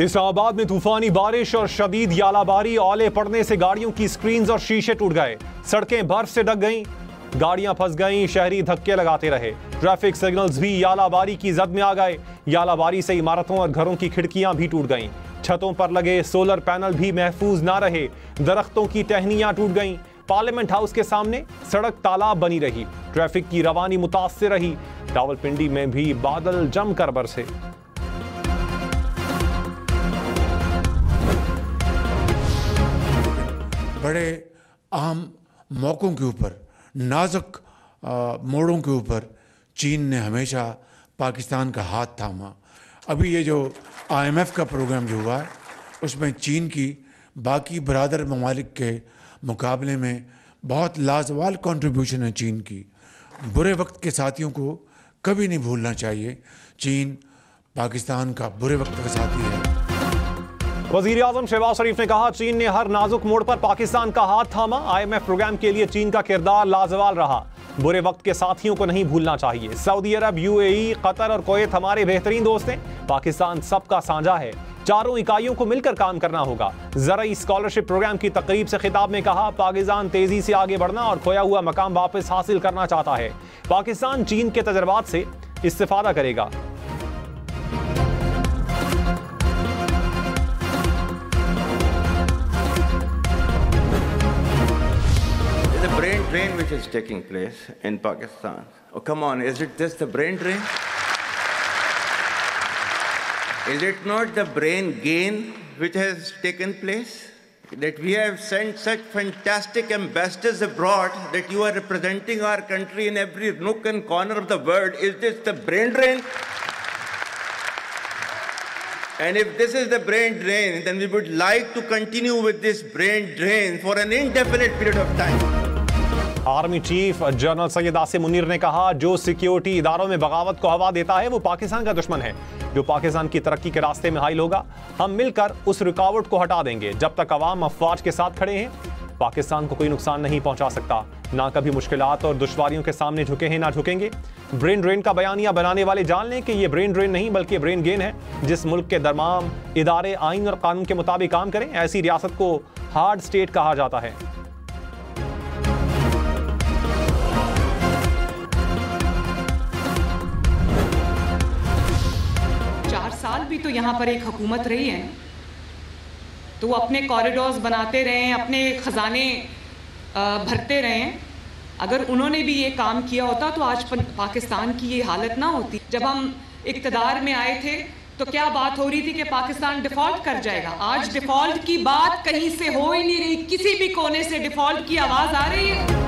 इस्लामाबाद में तूफानी बारिश और शदीद यालाबारी, ओले पड़ने से गाड़ियों की स्क्रीन्स और शीशे टूट गए। सड़कें बर्फ से ढक गईं, गाड़ियां फंस गईं, शहरी धक्के लगाते रहे। ट्रैफिक सिग्नल्स भी यालाबारी की जद में आ गए। यालाबारी से इमारतों और घरों की खिड़कियां भी टूट गईं। छतों पर लगे सोलर पैनल भी महफूज ना रहे। दरख्तों की टहनियां टूट गईं। पार्लियामेंट हाउस के सामने सड़क तालाब बनी रही। ट्रैफिक की रवानी मुतासिर रही। रावलपिंडी में भी बादल जमकर बरसे। बड़े अहम मौकों के ऊपर, नाजुक मोड़ों के ऊपर चीन ने हमेशा पाकिस्तान का हाथ थामा। अभी ये जो IMF का प्रोग्राम जो हुआ है उसमें चीन की बाकी बरादर ममालिक के मुकाबले में बहुत लाजवाब कंट्रीब्यूशन है चीन की। बुरे वक्त के साथियों को कभी नहीं भूलना चाहिए। चीन पाकिस्तान का बुरे वक्त का साथी है। वज़ीर आज़म शहबाज शरीफ ने कहा, चीन ने हर नाजुक मोड़ पर पाकिस्तान का हाथ थामा। IMF प्रोग्राम के लिए चीन का किरदार लाजवाब रहा। बुरे वक्त के साथियों को नहीं भूलना चाहिए। सऊदी अरब, UAE, कतर और कुवैत हमारे बेहतरीन दोस्त हैं। पाकिस्तान सबका साझा है। चारों इकाइयों को मिलकर काम करना होगा। ज़राई स्कॉलरशिप प्रोग्राम की तकरीब से खिताब में कहा, पाकिस्तान तेजी से आगे बढ़ना और खोया हुआ मकाम वापस हासिल करना चाहता है। पाकिस्तान चीन के तजर्बात से इस्तिफादा करेगा। Brain drain which is taking place in Pakistan. Oh, come on, is it just the brain drain? Is it not the brain gain which has taken place? That we have sent such fantastic ambassadors abroad that you are representing our country in every nook and corner of the world. Is this the brain drain? And if this is the brain drain, then we would like to continue with this brain drain for an indefinite period of time. Army chief general Syed Asim Munir ने कहा, जो security इदारों में बगावत को हवा देता है वो पाकिस्तान का दुश्मन है। जो पाकिस्तान की तरक्की के रास्ते में हाइल होगा, हम मिलकर उस रुकावट को हटा देंगे। जब तक अवाम अफवाज के साथ खड़े हैं, पाकिस्तान को कोई नुकसान नहीं पहुंचा सकता। ना कभी मुश्किलात और दुश्वारियों के सामने झुके हैं, ना झुकेंगे। ब्रेन ड्रेन का बयानिया बनाने वाले जान लें कि ये ब्रेन ड्रेन नहीं बल्कि ब्रेन गेन है। जिस मुल्क के दरमाम इदारे आइन और कानून के मुताबिक काम करें, ऐसी रियासत को हार्ड स्टेट कहा जाता है। 4 साल भी तो यहाँ पर एक हुकूमत रही है, तो वो अपने कॉरिडोर्स बनाते रहे, अपने खजाने भरते रहे। अगर उन्होंने भी ये काम किया होता तो आज पाकिस्तान की ये हालत ना होती। जब हम इक़्तिदार में आए थे तो क्या बात हो रही थी कि पाकिस्तान डिफॉल्ट कर जाएगा। आज डिफॉल्ट की बात कहीं से हो ही नहीं रही। किसी भी कोने से डिफॉल्ट की आवाज़ आ रही है।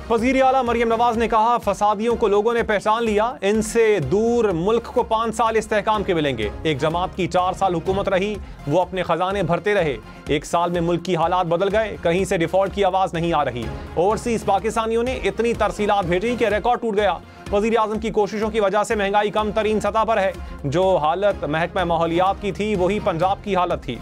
वज़ीर आला मरियम नवाज ने कहा, फसादियों को लोगों ने पहचान लिया। इनसे दूर मुल्क को 5 साल इस्तेहकाम के मिलेंगे। एक जमात की 4 साल हुकूमत रही, वो अपने खजाने भरते रहे। 1 साल में मुल्क की हालात बदल गए। कहीं से डिफॉल्ट की आवाज़ नहीं आ रही। ओवरसीज पाकिस्तानियों ने इतनी तरसीलात भेजी कि रिकॉर्ड टूट गया। वज़ीर आज़म की कोशिशों की वजह से महंगाई कम तरीन सतह पर है। जो हालत महकमा माहौलियात की थी वही पंजाब की हालत थी।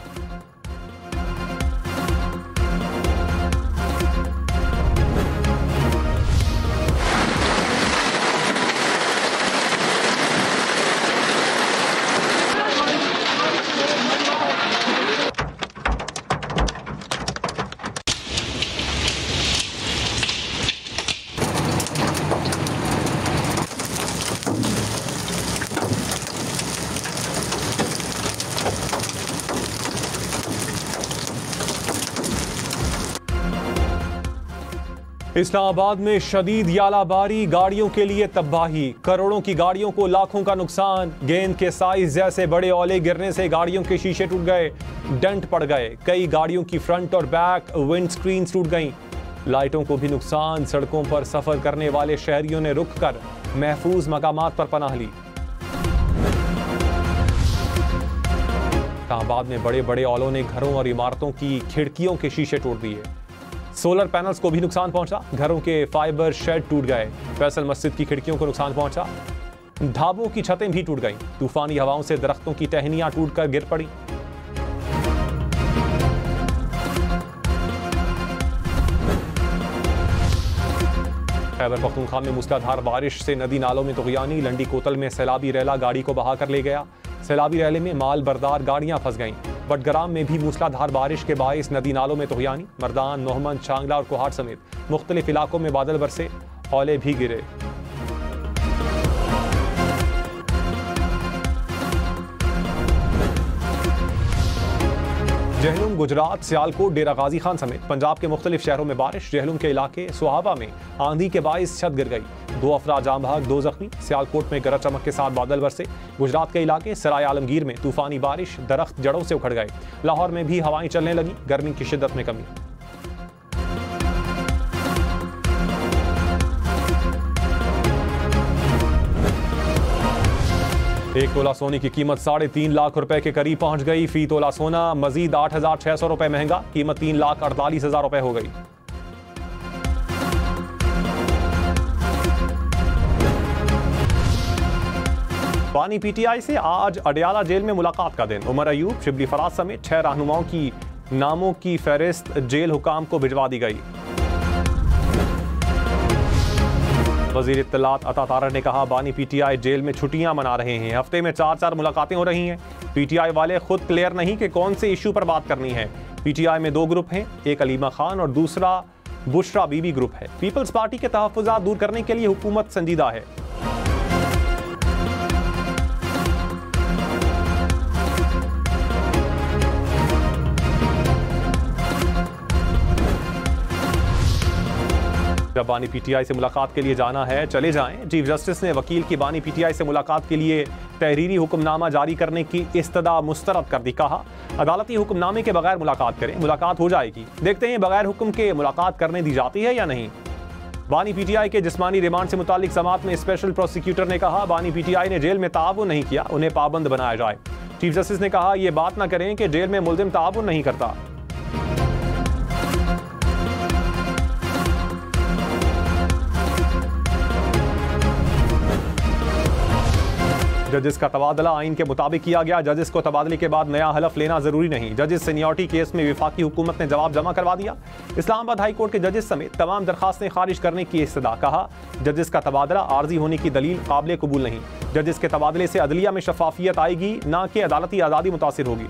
इस्लामाबाद में शदीद यालाबारी, गाड़ियों के लिए तबाही। करोड़ों की गाड़ियों को लाखों का नुकसान। गेंद के साइज जैसे बड़े ओले गिरने से गाड़ियों के शीशे टूट गए, डेंट पड़ गए। कई गाड़ियों की फ्रंट और बैक विंड स्क्रीन टूट गईं। लाइटों को भी नुकसान। सड़कों पर सफर करने वाले शहरियों ने रुक कर महफूज मकामात पर पनाह ली। इस्लामाबाद में बड़े बड़े ओलों ने घरों और इमारतों की खिड़कियों के शीशे तोड़ दिए। सोलर पैनल्स को भी नुकसान पहुंचा। घरों के फाइबर शेड टूट गए। फैसल मस्जिद की खिड़कियों को नुकसान पहुंचा। ढाबों की छतें भी टूट गईं। तूफानी हवाओं से दरख्तों की टहनियां टूटकर गिर पड़ी। खैबर पख्तूनख्वा में मूसलाधार बारिश से नदी नालों में तुग़यानी। लंडी कोतल में सैलाबी रैला गाड़ी को बहा कर ले गया। सैलाबी रैली में माल बरदार गाड़ियां फंस गईं। बटग्राम में भी मूसलाधार बारिश के बायस नदी नालों में तोहियानी। मर्दान, मोहम्मद, चांगला और कोहाट समेत मुख्तलिफ इलाकों में बादल बरसे, ओले भी गिरे। जहलुम, गुजरात, सियालकोट, डेरा गाजी खान समेत पंजाब के मुख्तलिफ शहरों में बारिश। जहलुम के इलाके सुहाबा में आंधी के बायस छत गिर गई, 2 अफराद जाम बहक, 2 जख्मी। सियालकोट में गरज चमक के साथ बादल बरसे। गुजरात के इलाके सराय आलमगीर में तूफानी बारिश, दरख्त जड़ों से उखड़ गए। लाहौर में भी हवाएं चलने लगी, गर्मी की शिद्दत में कमी। एक तोला सोने की कीमत 3.5 लाख रुपए के करीब पहुंच गई। फी तोला सोना मजीद 8,600 रुपए महंगा, कीमत 3,48,000 रुपए हो गई। बानी पीटीआई से आज अडयाला जेल में मुलाकात का दिन। उमर अयूब, शिबली फराज समेत 6 रहनुमाओं की नामों की फहरिस्त जेल हुकाम को भिजवा दी गई। वजीर इत्तलात अता तारड़ ने कहा, बानी पीटीआई जेल में छुट्टियां मना रहे हैं, हफ्ते में 4-4 मुलाकातें हो रही हैं। पीटीआई वाले खुद क्लियर नहीं कि कौन से इशू पर बात करनी है। पीटीआई में 2 ग्रुप हैं, एक अलीमा खान और दूसरा बुशरा बीबी ग्रुप है। पीपल्स पार्टी के तहफ्फुज़ात दूर करने के लिए हुकूमत संजीदा है। जब बानी पीटीआई से मुलाकात के लिए जाना है चले जाएं। चीफ जस्टिस ने वकील की बानी पीटीआई से मुलाकात के लिए तहरीरी हुक्मनामा जारी करने की इस्तदा मुस्तरद कर दी। कहा, अदालती हुक्मनामे के बगैर मुलाकात करें, मुलाकात हो जाएगी। देखते हैं बगैर हुक्म के मुलाकात करने दी जाती है या नहीं। बानी पीटीआई के जिस्मानी रिमांड से मुतालिक समात में स्पेशल प्रोसिक्यूटर ने कहा, बानी पीटीआई ने जेल में ताउन नहीं किया, उन्हें पाबंद बनाया जाए। चीफ जस्टिस ने कहा, यह बात न करें कि जेल में मुल्जिम ताउन नहीं करता। जजेस का तबादला आइन के मुताबिक किया गया। जजेस को तबादले के बाद नया हलफ लेना जरूरी नहीं। जजेस सीनियरिटी केस में विफाकी हुकूमत ने जवाब जमा करवा दिया। इस्लामाबाद हाई कोर्ट के जजेस समेत तमाम दरखास्तें खारिज करने की इस्तदा। कहा, जजेस का तबादला आर्जी होने की दलील काबिल कबूल नहीं। जजेस के तबादले से अदलिया में शफाफियत आएगी, ना कि अदालती आज़ादी मुतासिर होगी।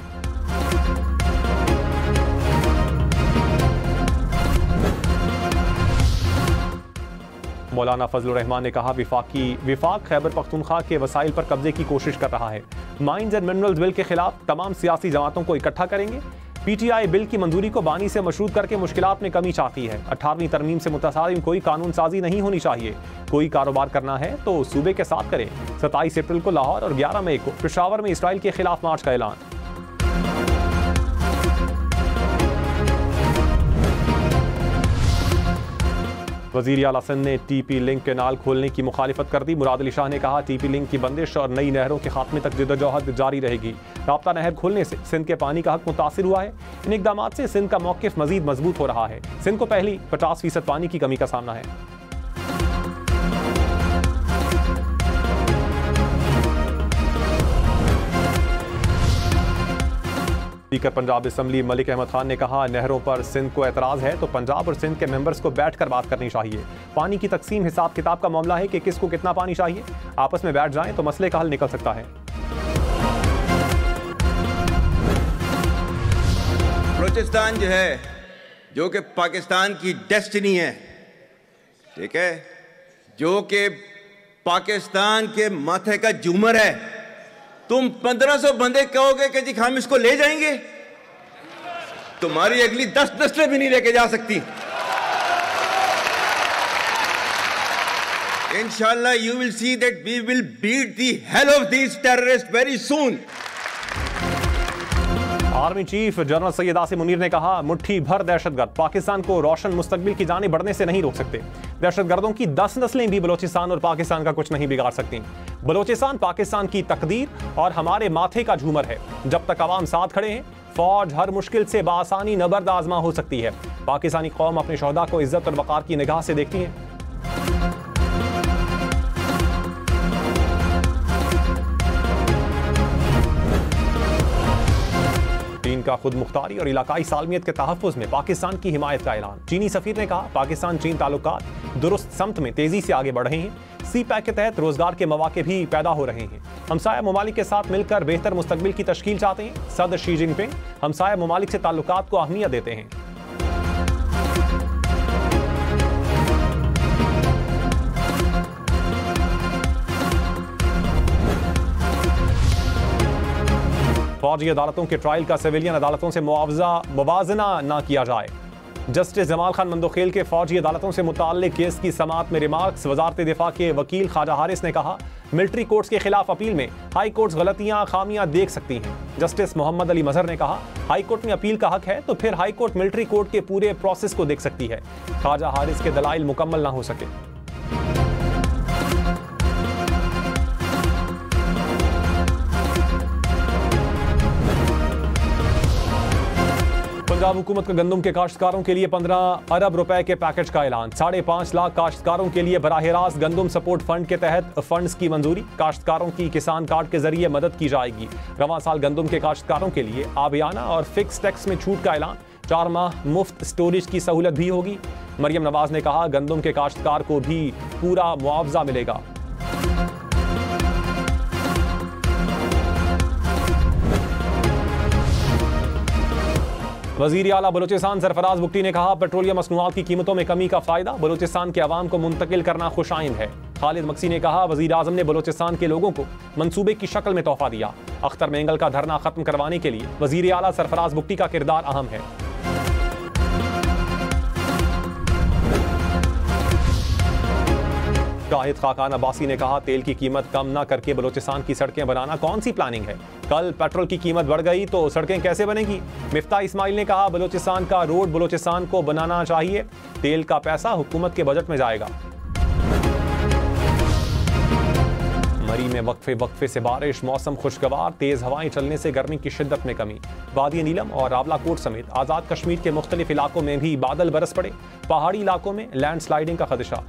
मौलाना फजलुर रहमान ने कहा, विफाक खैबर पख्तूनख्वा के वसाइल पर कब्जे की कोशिश कर रहा है। माइंस एंड मिनरल्स बिल के खिलाफ तमाम सियासी जमातों को इकट्ठा करेंगे। पीटीआई बिल की मंजूरी को बानी से मशरूत करके मुश्किलात में कमी चाहती है। 18वीं तरमीम से मुतसादिम कोई कानून साजी नहीं होनी चाहिए। कोई कारोबार करना है तो सूबे के साथ करे। 27 अप्रैल को लाहौर और 11 मई को पेशावर में इसराइल के खिलाफ मार्च का ऐलान। वज़ीर आला सिंध ने टीपी लिंक केनाल खोलने की मुखालिफत कर दी। मुराद अली शाह ने कहा, टीपी लिंक की बंदिश और नई नहरों के खात्मे तक जिद्दोजहद जारी रहेगी। राब्ता नहर खोलने से सिंध के पानी का हक मुतासिर हुआ है। इन इक़दामात से सिंध का मौक़िफ़ मज़ीद मजबूत हो रहा है। सिंध को पहली 50% पानी की कमी का सामना है। स्पीकर पंजाब असम्बली मलिक अहमद खान ने कहा, नहरों पर सिंध को एतराज़ है तो पंजाब और सिंध के मेंबर्स को बैठकर बात करनी चाहिए। पानी की तकसीम हिसाब किताब का मामला है कि किसको कितना पानी चाहिए। आपस में बैठ जाएं तो मसले का हल निकल सकता है। बलूचिस्तान जो है, जो कि पाकिस्तान की डेस्टिनी है, ठीक है, जो कि पाकिस्तान के माथे का झूमर है, तुम 1500 बंदे कहोगे कि जी हम इसको ले जाएंगे, तुम्हारी अगली 10 नस्लें भी नहीं लेके जा सकती। इंशाल्लाह you will see that we will beat the hell of these terrorists very soon. Army chief general Syed Asim Munir ने कहा, मुट्ठी भर दहशतगर्द पाकिस्तान को रोशन मुस्तकबिल की जानिब बढ़ने से नहीं रोक सकते। दहशतगर्दों की 10 नस्लें भी बलोचिस्तान और पाकिस्तान का कुछ नहीं बिगाड़ सकती। बलोचिस्तान पाकिस्तान की तकदीर और हमारे माथे का झूमर है। जब तक अवाम साथ खड़े हैं, फौज हर मुश्किल से बासानी नबर्द आजमा हो सकती है। पाकिस्तानी कौम अपने शोहदा को इज्जत और वक़ार की निगाह से देखती है। चीन का खुद मुख्तारी और इलाकाई सालमियत के तहफ़्फ़ुज़ में पाकिस्तान की हिमायत का ऐलान। चीनी सफ़ीर ने कहा, पाकिस्तान चीन ताल्लुकात दुरुस्त समत में तेज़ी से आगे बढ़ रहे हैं। सी पैक के तहत रोजगार के मौके भी पैदा हो रहे हैं। हमसाया ममालिक के साथ मिलकर बेहतर मुस्तकबिल की तश्कील चाहते हैं। सदर शी जिनपिंग हमसाया ममालिक से ताल्लुकात को अहमियत देते हैं। फौजी अदालतों के ट्रायल का सिविलियन अदालतों से मुवाजना न किया जाए। जस्टिस जमाल खान मंदोखेल के फौजी अदालतों से मुताल्लिक केस की समाअत में रिमार्क्स। वजारत दिफा के वकील ख्वाजा हारिस ने कहा, मिलिट्री कोर्ट्स के खिलाफ अपील में हाई कोर्ट्स गलतियां खामियां देख सकती हैं। जस्टिस मोहम्मद अली मजहर ने कहा, हाई कोर्ट में अपील का हक है तो फिर हाई कोर्ट मिलिट्री कोर्ट के पूरे प्रोसेस को देख सकती है। ख्वाजा हारिस के दलाइल मुकम्मल ना हो सके। पंजाब हुकूमत का गंदम के काश्तकारों के लिए 15 अरब रुपए के पैकेज का ऐलान। 5.5 लाख काश्तकारों के लिए बराह रास्त गंदम सपोर्ट फंड के तहत फंड्स की मंजूरी। काश्तकारों की किसान कार्ड के जरिए मदद की जाएगी। रवां साल गंदम के काश्तकारों के लिए आबियाना और फिक्स टैक्स में छूट का ऐलान। 4 माह मुफ्त स्टोरेज की सहूलत भी होगी। मरियम नवाज ने कहा, गंदम के काश्तकार को भी पूरा मुआवजा मिलेगा। वज़ीर आला बलूचिस्तान सरफराज बुगटी ने कहा, पेट्रोलियम मसनूआत की कीमतों में कमी का फायदा बलूचिस्तान के अवाम को मुंतकिल करना खुशाइंद है। खालिद मक्सी ने कहा, वज़ीर आज़म ने बलूचिस्तान के लोगों को मंसूबे की शक्ल में तोहफा दिया। अख्तर मेंगल का धरना खत्म करवाने के लिए वज़ीर आला सरफराज बुगटी का किरदार अहम है। शाहिद खाकान अब्बासी ने कहा, तेल की कीमत कम ना करके बलूचिस्तान की सड़कें बनाना कौन सी प्लानिंग है। कल पेट्रोल की कीमत बढ़ गई तो सड़कें कैसे बनेंगी। मिफ्ता इस्माइल ने कहा, बलूचिस्तान का रोड बलूचिस्तान को बनाना चाहिए। तेल का पैसा हुकूमत के बजट में जाएगा। मरी में वक्फे से बारिश, मौसम खुशगवार, तेज हवाएं चलने से गर्मी की शिद्दत में कमी। वादी नीलम और रावलाकोट समेत आजाद कश्मीर के मुख्तलिफ इलाकों में भी बादल बरस पड़े। पहाड़ी इलाकों में लैंडस्लाइडिंग का खदशा।